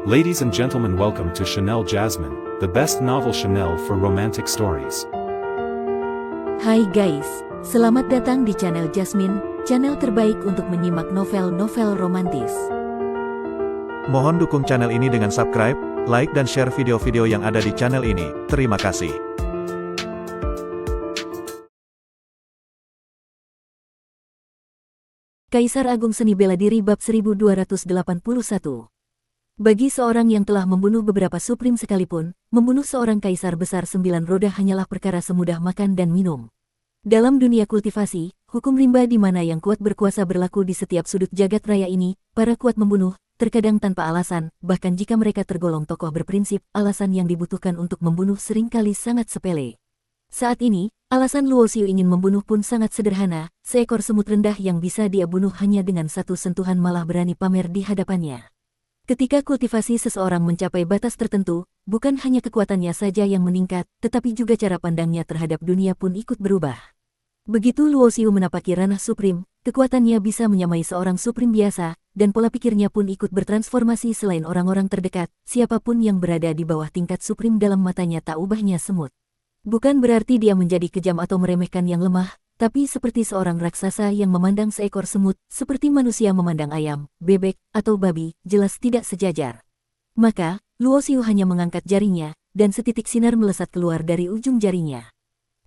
Ladies and gentlemen, welcome to Chanel Jasmine, the best novel Chanel for romantic stories. Hai guys, selamat datang di channel Jasmine, channel terbaik untuk menyimak novel-novel romantis. Mohon dukung channel ini dengan subscribe, like dan share video-video yang ada di channel ini. Terima kasih. Kaisar Agung Seni Bela Diri Bab 1281. Bagi seorang yang telah membunuh beberapa suprim sekalipun, membunuh seorang kaisar besar 9 roda hanyalah perkara semudah makan dan minum. Dalam dunia kultivasi, hukum rimba di mana yang kuat berkuasa berlaku di setiap sudut jagat raya ini, para kuat membunuh, terkadang tanpa alasan, bahkan jika mereka tergolong tokoh berprinsip, alasan yang dibutuhkan untuk membunuh seringkali sangat sepele. Saat ini, alasan Luo Xiu ingin membunuh pun sangat sederhana, seekor semut rendah yang bisa dia bunuh hanya dengan satu sentuhan malah berani pamer di hadapannya. Ketika kultivasi seseorang mencapai batas tertentu, bukan hanya kekuatannya saja yang meningkat, tetapi juga cara pandangnya terhadap dunia pun ikut berubah. Begitu Luo Xiu menapaki ranah suprim, kekuatannya bisa menyamai seorang suprim biasa, dan pola pikirnya pun ikut bertransformasi selain orang-orang terdekat, siapapun yang berada di bawah tingkat suprim dalam matanya tak ubahnya semut. Bukan berarti dia menjadi kejam atau meremehkan yang lemah, tapi seperti seorang raksasa yang memandang seekor semut, seperti manusia memandang ayam, bebek, atau babi, jelas tidak sejajar. Maka, Luo Xiu hanya mengangkat jarinya, dan setitik sinar melesat keluar dari ujung jarinya.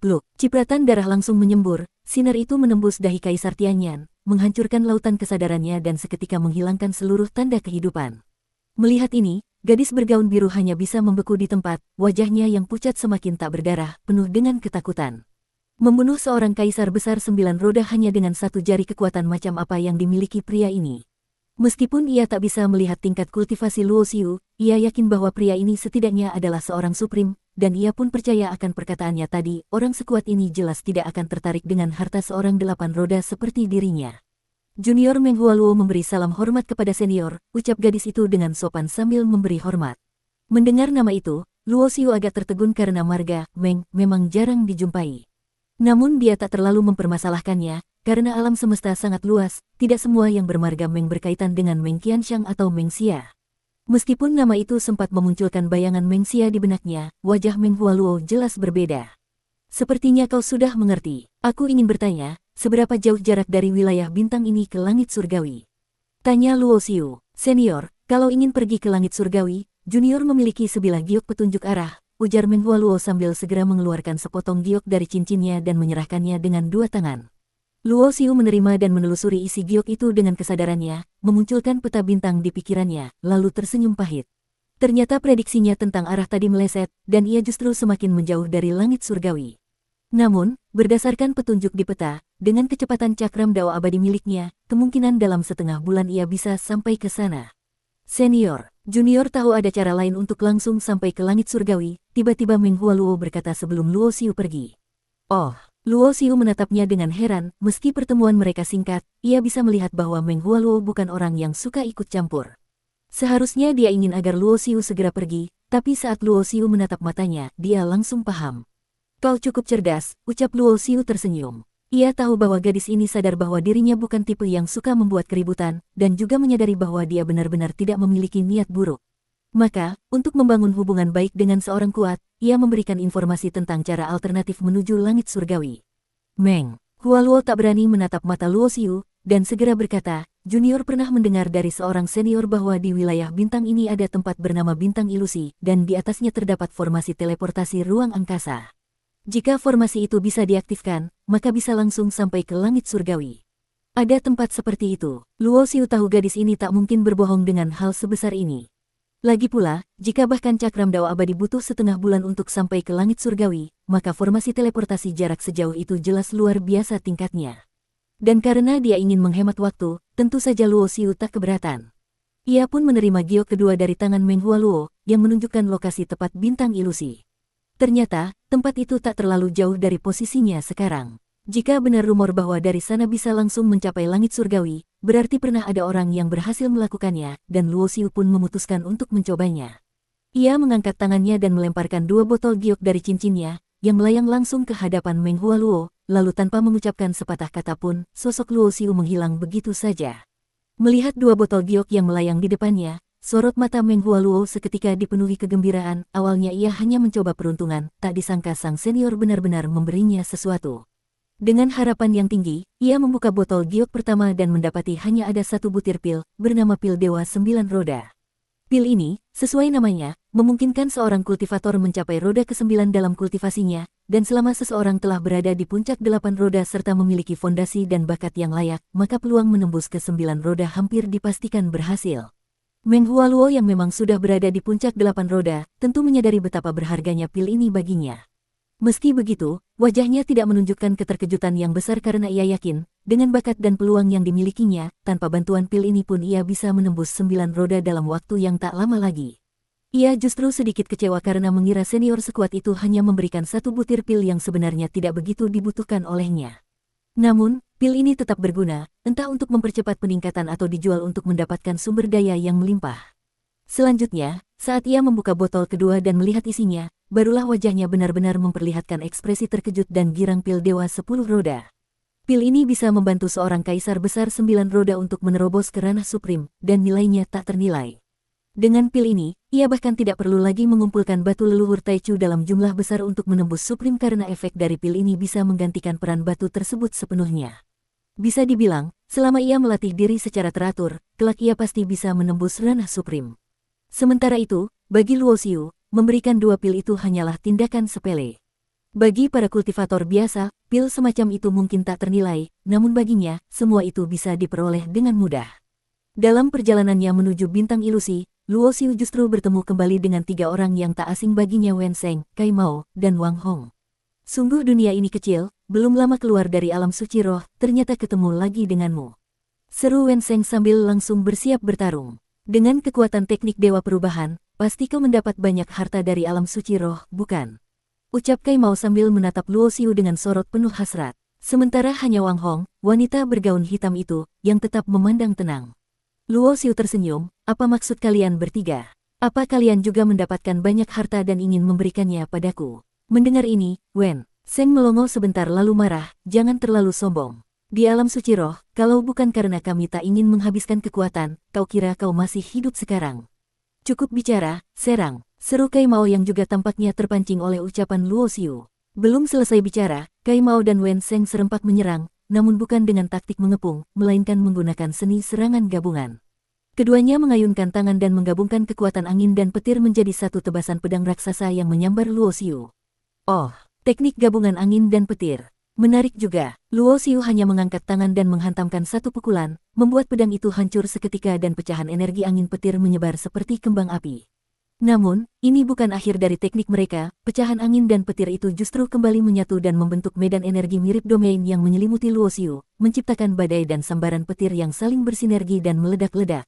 Pluk, cipratan darah langsung menyembur, sinar itu menembus dahi Kaisar Tianyan, menghancurkan lautan kesadarannya dan seketika menghilangkan seluruh tanda kehidupan. Melihat ini, gadis bergaun biru hanya bisa membeku di tempat, wajahnya yang pucat semakin tak berdarah, penuh dengan ketakutan. Membunuh seorang kaisar besar 9 roda hanya dengan satu jari, kekuatan macam apa yang dimiliki pria ini. Meskipun ia tak bisa melihat tingkat kultivasi Luo Xiu, ia yakin bahwa pria ini setidaknya adalah seorang suprim, dan ia pun percaya akan perkataannya tadi, orang sekuat ini jelas tidak akan tertarik dengan harta seorang 8 roda seperti dirinya. Junior Meng Hualuo memberi salam hormat kepada senior, ucap gadis itu dengan sopan sambil memberi hormat. Mendengar nama itu, Luo Xiu agak tertegun karena marga Meng memang jarang dijumpai. Namun dia tak terlalu mempermasalahkannya, karena alam semesta sangat luas, tidak semua yang bermarga Meng berkaitan dengan Meng Qianxiang atau Meng Xia. Meskipun nama itu sempat memunculkan bayangan Meng Xia di benaknya, wajah Meng Hualuo jelas berbeda. Sepertinya kau sudah mengerti. Aku ingin bertanya, seberapa jauh jarak dari wilayah bintang ini ke langit surgawi? Tanya Luo Xiu. Senior, kalau ingin pergi ke langit surgawi, junior memiliki sebilah giok petunjuk arah, ujar Meng Hualuo sambil segera mengeluarkan sepotong giok dari cincinnya dan menyerahkannya dengan 2 tangan. Luo Xiu menerima dan menelusuri isi giok itu dengan kesadarannya, memunculkan peta bintang di pikirannya, lalu tersenyum pahit. Ternyata prediksinya tentang arah tadi meleset, dan ia justru semakin menjauh dari langit surgawi. Namun, berdasarkan petunjuk di peta, dengan kecepatan cakram dawa abadi miliknya, kemungkinan dalam setengah bulan ia bisa sampai ke sana. Senior, junior tahu ada cara lain untuk langsung sampai ke langit surgawi, tiba-tiba Meng Hualuo berkata sebelum Luo Xiu pergi. Oh, Luo Xiu menatapnya dengan heran, meski pertemuan mereka singkat, ia bisa melihat bahwa Meng Hualuo bukan orang yang suka ikut campur. Seharusnya dia ingin agar Luo Xiu segera pergi, tapi saat Luo Xiu menatap matanya, dia langsung paham. Kau cukup cerdas, ucap Luo Xiu tersenyum. Ia tahu bahwa gadis ini sadar bahwa dirinya bukan tipe yang suka membuat keributan, dan juga menyadari bahwa dia benar-benar tidak memiliki niat buruk. Maka, untuk membangun hubungan baik dengan seorang kuat, ia memberikan informasi tentang cara alternatif menuju langit surgawi. Meng Hualuo tak berani menatap mata Luo Xiu, dan segera berkata, junior pernah mendengar dari seorang senior bahwa di wilayah bintang ini ada tempat bernama bintang ilusi, dan di atasnya terdapat formasi teleportasi ruang angkasa. Jika formasi itu bisa diaktifkan, maka bisa langsung sampai ke langit surgawi. Ada tempat seperti itu. Luo Xiu tahu gadis ini tak mungkin berbohong dengan hal sebesar ini. Lagi pula, jika bahkan cakram dawa abadi butuh setengah bulan untuk sampai ke langit surgawi, maka formasi teleportasi jarak sejauh itu jelas luar biasa tingkatnya. Dan karena dia ingin menghemat waktu, tentu saja Luo Xiu tak keberatan. Ia pun menerima giok kedua dari tangan Meng Hualuo, yang menunjukkan lokasi tepat bintang ilusi. Ternyata, tempat itu tak terlalu jauh dari posisinya sekarang. Jika benar rumor bahwa dari sana bisa langsung mencapai langit surgawi, berarti pernah ada orang yang berhasil melakukannya, dan Luo Xiu pun memutuskan untuk mencobanya. Ia mengangkat tangannya dan melemparkan 2 botol giok dari cincinnya, yang melayang langsung ke hadapan Meng Hualuo, lalu tanpa mengucapkan sepatah kata pun, sosok Luo Xiu menghilang begitu saja. Melihat 2 botol giok yang melayang di depannya, sorot mata Meng Hualuo seketika dipenuhi kegembiraan. Awalnya ia hanya mencoba peruntungan, tak disangka sang senior benar-benar memberinya sesuatu. Dengan harapan yang tinggi, ia membuka botol giok pertama dan mendapati hanya ada satu butir pil, bernama pil Dewa 9 Roda. Pil ini, sesuai namanya, memungkinkan seorang kultivator mencapai roda ke-9 dalam kultivasinya, dan selama seseorang telah berada di puncak 8 roda serta memiliki fondasi dan bakat yang layak, maka peluang menembus ke-9 roda hampir dipastikan berhasil. Meng Hualuo yang memang sudah berada di puncak 8 roda, tentu menyadari betapa berharganya pil ini baginya. Meski begitu, wajahnya tidak menunjukkan keterkejutan yang besar karena ia yakin, dengan bakat dan peluang yang dimilikinya, tanpa bantuan pil ini pun ia bisa menembus 9 roda dalam waktu yang tak lama lagi. Ia justru sedikit kecewa karena mengira senior sekuat itu hanya memberikan satu butir pil yang sebenarnya tidak begitu dibutuhkan olehnya. Namun, pil ini tetap berguna, entah untuk mempercepat peningkatan atau dijual untuk mendapatkan sumber daya yang melimpah. Selanjutnya, saat ia membuka botol kedua dan melihat isinya, barulah wajahnya benar-benar memperlihatkan ekspresi terkejut dan girang pil Dewa 10 Roda. Pil ini bisa membantu seorang kaisar besar 9 roda untuk menerobos ke ranah supreme, dan nilainya tak ternilai. Dengan pil ini, ia bahkan tidak perlu lagi mengumpulkan batu leluhur Taichu dalam jumlah besar untuk menembus supreme karena efek dari pil ini bisa menggantikan peran batu tersebut sepenuhnya. Bisa dibilang, selama ia melatih diri secara teratur, kelak ia pasti bisa menembus ranah supreme. Sementara itu, bagi Luo Xiu, memberikan dua pil itu hanyalah tindakan sepele. Bagi para kultivator biasa, pil semacam itu mungkin tak ternilai, namun baginya, semua itu bisa diperoleh dengan mudah. Dalam perjalanannya menuju bintang ilusi, Luo Xiu justru bertemu kembali dengan 3 orang yang tak asing baginya, Wen Sheng, Kai Mao, dan Wang Hong. Sungguh dunia ini kecil, belum lama keluar dari alam suci roh, ternyata ketemu lagi denganmu. Seru Wen Sheng sambil langsung bersiap bertarung. Dengan kekuatan teknik Dewa Perubahan, pasti kau mendapat banyak harta dari alam suci roh, bukan? Ucap Kai Mao sambil menatap Luo Xiu dengan sorot penuh hasrat. Sementara hanya Wang Hong, wanita bergaun hitam itu, yang tetap memandang tenang. Luo Xiu tersenyum, apa maksud kalian bertiga? Apa kalian juga mendapatkan banyak harta dan ingin memberikannya padaku? Mendengar ini, Wen Sheng melongo sebentar lalu marah, jangan terlalu sombong. Di alam suci roh, kalau bukan karena kami tak ingin menghabiskan kekuatan, kau kira kau masih hidup sekarang? Cukup bicara, serang, seru Kai Mao yang juga tampaknya terpancing oleh ucapan Luo Xiu. Belum selesai bicara, Kai Mao dan Wen Sheng serempak menyerang, namun bukan dengan taktik mengepung, melainkan menggunakan seni serangan gabungan. Keduanya mengayunkan tangan dan menggabungkan kekuatan angin dan petir menjadi satu tebasan pedang raksasa yang menyambar Luo Xiu. Oh, teknik gabungan angin dan petir. Menarik juga, Luo Xiu hanya mengangkat tangan dan menghantamkan satu pukulan, membuat pedang itu hancur seketika dan pecahan energi angin petir menyebar seperti kembang api. Namun, ini bukan akhir dari teknik mereka, pecahan angin dan petir itu justru kembali menyatu dan membentuk medan energi mirip domain yang menyelimuti Luo Xiu, menciptakan badai dan sambaran petir yang saling bersinergi dan meledak-ledak.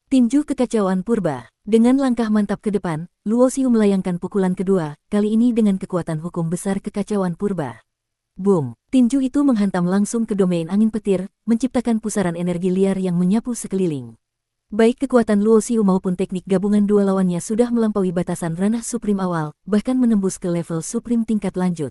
Tinju kekacauan purba. Dengan langkah mantap ke depan, Luo Xiu melayangkan pukulan kedua, kali ini dengan kekuatan hukum besar kekacauan purba. Boom! Tinju itu menghantam langsung ke domain angin petir, menciptakan pusaran energi liar yang menyapu sekeliling. Baik kekuatan Luo Xiu maupun teknik gabungan dua lawannya sudah melampaui batasan ranah supreme awal, bahkan menembus ke level supreme tingkat lanjut.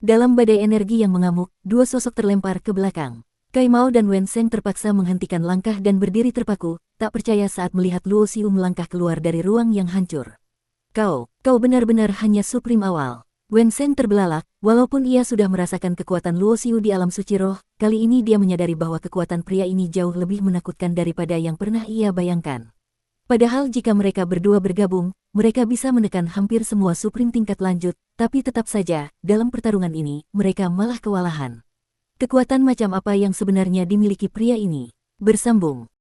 Dalam badai energi yang mengamuk, dua sosok terlempar ke belakang. Kai Mao dan Wen Sheng terpaksa menghentikan langkah dan berdiri terpaku, tak percaya saat melihat Luo Xiu melangkah keluar dari ruang yang hancur. Kau benar-benar hanya supreme awal. Wen Sheng terbelalak, walaupun ia sudah merasakan kekuatan Luo Xiu di alam suci roh, kali ini dia menyadari bahwa kekuatan pria ini jauh lebih menakutkan daripada yang pernah ia bayangkan. Padahal jika mereka berdua bergabung, mereka bisa menekan hampir semua supreme tingkat lanjut, tapi tetap saja, dalam pertarungan ini, mereka malah kewalahan. Kekuatan macam apa yang sebenarnya dimiliki pria ini? Bersambung.